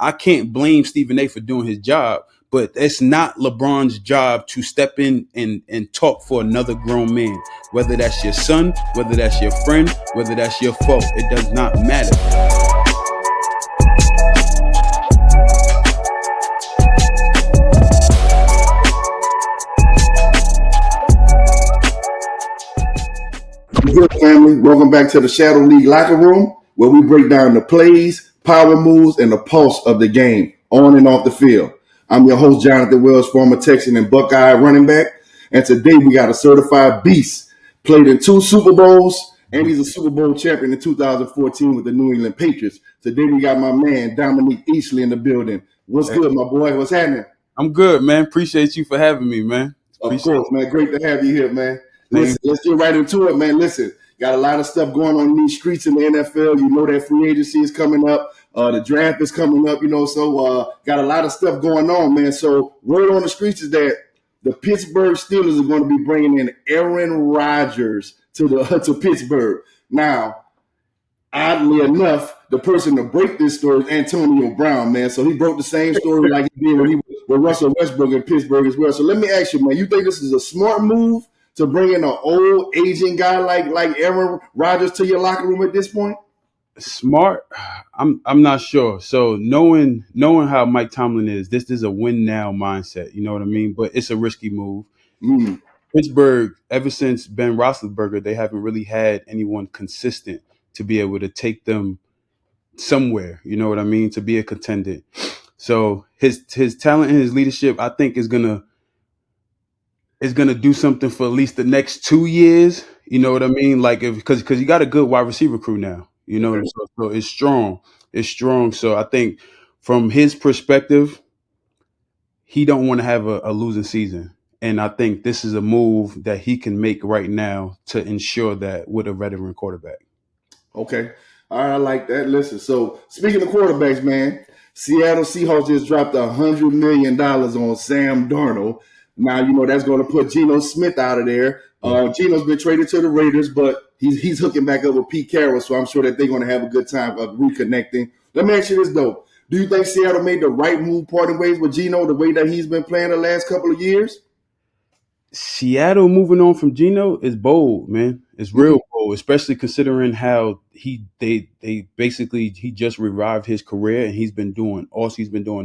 I can't blame Stephen A for doing his job, but it's not LeBron's job to step in and talk for another grown man. Whether that's your son, whether that's your friend, whether that's your foe, it does not matter. Good family, welcome back to the Shadow League Locker Room, where we break down the plays, power moves, and the pulse of the game on and off the field. I'm your host, Jonathan Wells, former Texan and Buckeye running back, and today we got a certified beast. Played in 2 Super Bowls, and he's a Super Bowl champion in 2014 with the New England Patriots. Today we got my man, Dominique Easley, in the building. What's good, my boy? What's happening? I'm good, man. Appreciate you for having me, man. Of course, man. Great to have you here, man. Listen, let's get right into it, man. Listen, got a lot of stuff going on in these streets in the NFL. You know that free agency is coming up. The draft is coming up, so got a lot of stuff going on, man. So word on the streets is that the Pittsburgh Steelers are going to be bringing in Aaron Rodgers to Pittsburgh. Now, oddly enough, the person to break this story is Antonio Brown, man. So he broke the same story like he did when he was with Russell Westbrook in Pittsburgh as well. So let me ask you, man, you think this is a smart move to bring in an old aging guy like Aaron Rodgers to your locker room at this point? Smart? I'm not sure. So knowing how Mike Tomlin is, this is a win now mindset. You know what I mean? But it's a risky move. Pittsburgh, ever since Ben Roethlisberger, they haven't really had anyone consistent to be able to take them somewhere. You know what I mean? To be a contender. So his talent and his leadership, I think, is gonna do something for at least the next 2 years. You know what I mean? Like, because you got a good wide receiver crew now. You know, okay. So it's strong. It's strong. So I think from his perspective, he don't want to have a losing season. And I think this is a move that he can make right now to ensure that with a veteran quarterback. Okay. All right, I like that. Listen, so speaking of quarterbacks, man, Seattle Seahawks just dropped $100 million on Sam Darnold. Now, that's going to put Geno Smith out of there. Geno's been traded to the Raiders, but he's hooking back up with Pete Carroll, so I'm sure that they're going to have a good time of reconnecting. Let me ask you this, though. Do you think Seattle made the right move parting ways with Geno the way that he's been playing the last couple of years? Seattle moving on from Geno is bold, man. It's real bold, especially considering how he just revived his career and he's been doing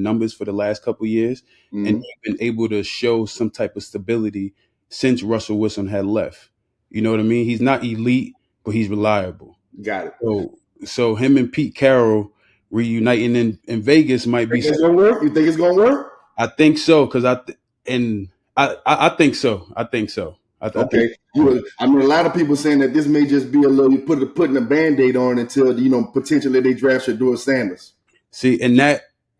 numbers for the last couple of years, and he's been able to show some type of stability since Russell Wilson had left. You know what I mean? He's not elite, but he's reliable. Got it. So him and Pete Carroll reuniting in Vegas might be. It's gonna work? You think it's gonna work? I think so, because I think so. Okay. A lot of people saying that this may just be a little putting a Band-Aid on until potentially they draft Shedeur Sanders. See, and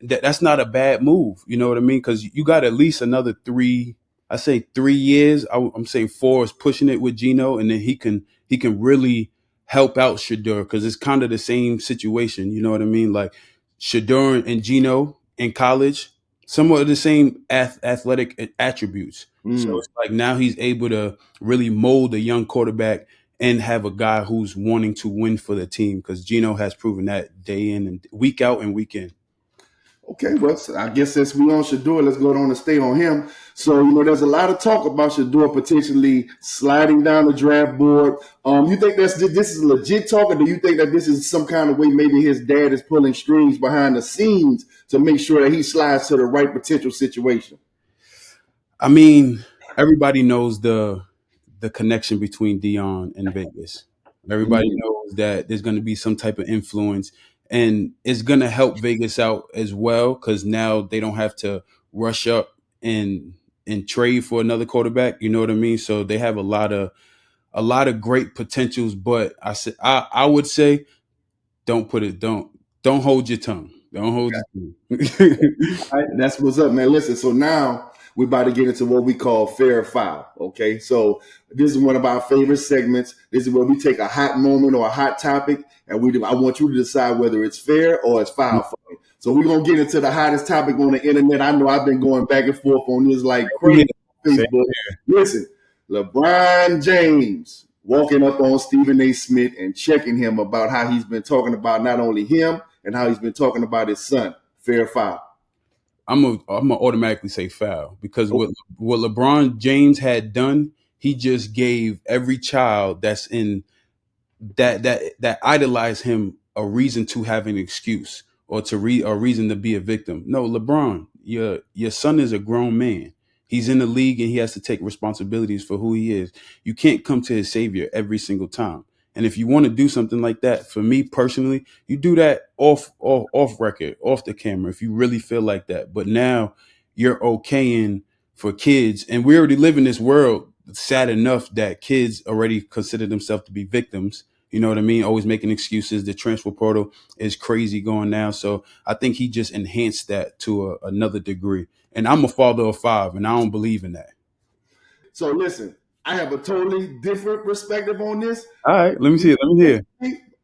that's not a bad move. You know what I mean? Because you got at least another 3. I say 3 years. I'm saying 4 is pushing it with Geno, and then he can really help out Shedeur, because it's kind of the same situation. You know what I mean? Like Shedeur and Geno in college, somewhat of the same athletic attributes. So it's like now he's able to really mold a young quarterback and have a guy who's wanting to win for the team, because Geno has proven that day in and week out and week in. Okay, well, I guess since we on Shedeur, let's go on and stay on him. So, there's a lot of talk about Shedeur potentially sliding down the draft board. You think this is legit talk, or do you think that this is some kind of way maybe his dad is pulling strings behind the scenes to make sure that he slides to the right potential situation? I mean, everybody knows the connection between Dion and Vegas. Everybody knows that there's going to be some type of influence, and it's going to help Vegas out as well, because now they don't have to rush up and trade for another quarterback. You know what I mean? So they have a lot of great potentials. But I would say don't hold your tongue. Don't hold your tongue. All right, that's what's up, man. Listen, so now we're about to get into what we call fair or foul. Okay, so this is one of our favorite segments. This is where we take a hot moment or a hot topic, and I want you to decide whether it's fair or it's foul for you. So we're gonna get into the hottest topic on the internet. I know I've been going back and forth on this like crazy on Facebook. Listen, LeBron James walking up on Stephen A. Smith and checking him about how he's been talking about not only him and how he's been talking about his son. Fair foul. I'm gonna automatically say foul because what LeBron James had done, he just gave every child that's in that idolize him a reason to have an excuse or a reason to be a victim. No, LeBron, your son is a grown man. He's in the league and he has to take responsibilities for who he is. You can't come to his savior every single time. And if you want to do something like that, for me personally, you do that off record, off the camera, if you really feel like that. But now you're okaying for kids, and we already live in this world. Sad enough that kids already consider themselves to be victims. You know what I mean? Always making excuses. The transfer portal is crazy going now. So I think he just enhanced that to another degree. And I'm a father of 5, and I don't believe in that. So listen, I have a totally different perspective on this. All right, let me see it. Let me hear.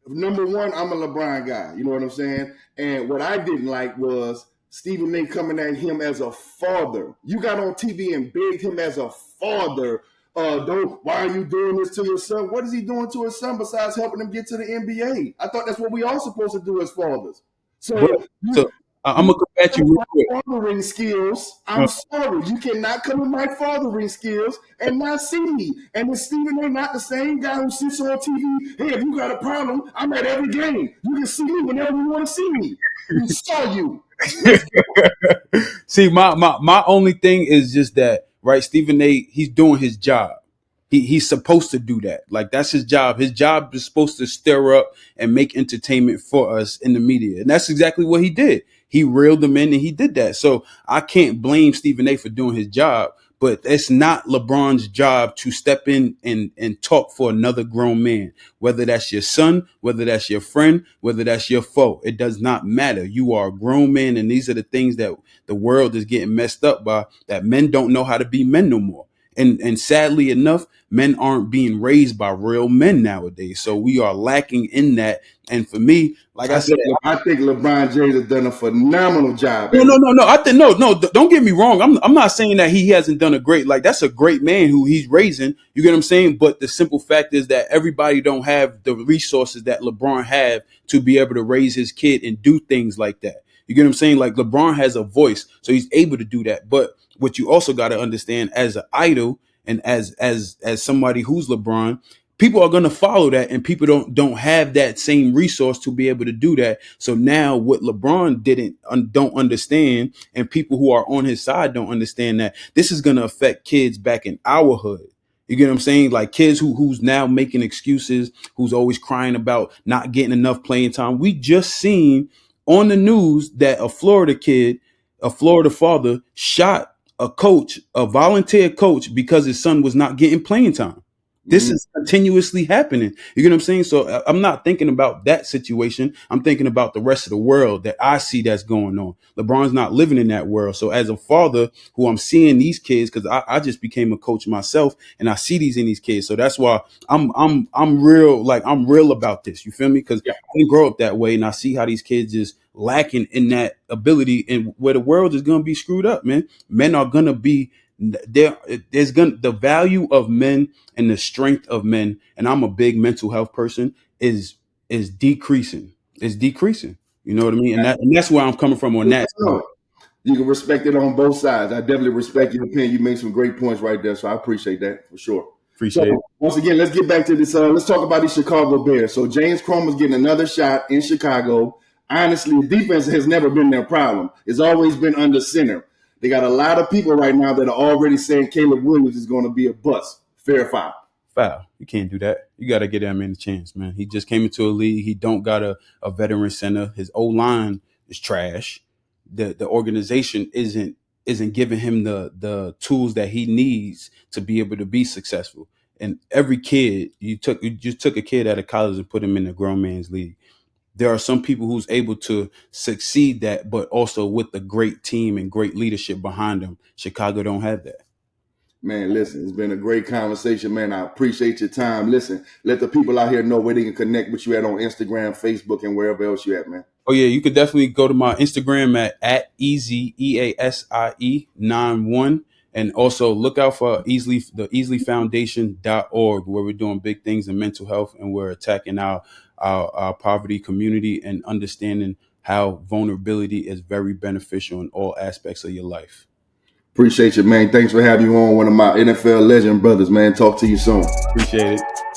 Number one, I'm a LeBron guy. You know what I'm saying? And what I didn't like was Stephen A. coming at him as a father. You got on TV and begged him as a father. Don't. Why are you doing this to your son? What is he doing to his son besides helping him get to the NBA? I thought that's what we all supposed to do as fathers. But So so I'm gonna come at you real my quick. fathering skills. Uh, I'm sorry. You cannot come with my fathering skills and not see me. And is Stephen A. not the same guy who sits on TV? Hey, if you got a problem, I'm at every game. You can see me whenever you want to see me. We saw you. See, my only thing is just that, right? Stephen A. He's doing his job. He's supposed to do that. Like that's his job. His job is supposed to stir up and make entertainment for us in the media, and that's exactly what he did. He reeled them in and he did that. So I can't blame Stephen A. for doing his job, but it's not LeBron's job to step in and talk for another grown man, whether that's your son, whether that's your friend, whether that's your foe. It does not matter. You are a grown man, and these are the things that the world is getting messed up by, that men don't know how to be men no more. And sadly enough, men aren't being raised by real men nowadays. So we are lacking in that. And for me, like I said, I think LeBron James has done a phenomenal job. no. I think no. Don't get me wrong. I'm not saying that he hasn't done a great. Like that's a great man who he's raising. You get what I'm saying? But the simple fact is that everybody don't have the resources that LeBron have to be able to raise his kid and do things like that. You get what I'm saying? Like LeBron has a voice, so he's able to do that. But what you also got to understand as an idol and as somebody who's LeBron, people are going to follow that, and people don't have that same resource to be able to do that. So now what LeBron don't understand, and people who are on his side don't understand, that this is going to affect kids back in our hood. You get what I'm saying? Like kids who's now making excuses, who's always crying about not getting enough playing time. We just seen on the news that a Florida kid, a Florida father, shot a coach, a volunteer coach, because his son was not getting playing time. This is continuously happening. You get what I'm saying? So I'm not thinking about that situation. I'm thinking about the rest of the world that I see that's going on. LeBron's not living in that world. So as a father who I'm seeing these kids, because I just became a coach myself, and I see these in these kids. So that's why I'm real, like I'm real about this. You feel me? Because I didn't grow up that way, and I see how these kids is lacking in that ability, and where the world is gonna be screwed up, man. Men are gonna be there's gonna the value of men and the strength of men, and I'm a big mental health person, is decreasing. It's decreasing. You know what I mean? And that's where I'm coming from on that side. You can respect it on both sides. I definitely respect your opinion. You made some great points right there, so I appreciate that for sure. Appreciate it. Once again, let's get back to this. Let's talk about these Chicago Bears. So James Cromer's getting another shot in Chicago. Honestly, defense has never been their problem. It's always been under center. They got a lot of people right now that are already saying Caleb Williams is going to be a bust. Fair foul. Foul. You can't do that. You got to get that man a chance, man. He just came into a league. He don't got a veteran center. His O-line is trash. The organization isn't giving him the tools that he needs to be able to be successful. And every kid, you just took a kid out of college and put him in a grown man's league. There are some people who's able to succeed that, but also with a great team and great leadership behind them. Chicago don't have that. Man, listen, it's been a great conversation, man. I appreciate your time. Listen, let the people out here know where they can connect with you at on Instagram, Facebook, and wherever else you at, man. Oh yeah, you could definitely go to my Instagram at easy EASIE 91, and also look out for the EasleyFoundation.org, where we're doing big things in mental health, and we're attacking our poverty community and understanding how vulnerability is very beneficial in all aspects of your life. Appreciate you, man. Thanks for having you on, one of my NFL legend brothers, man. Talk to you soon. Appreciate it.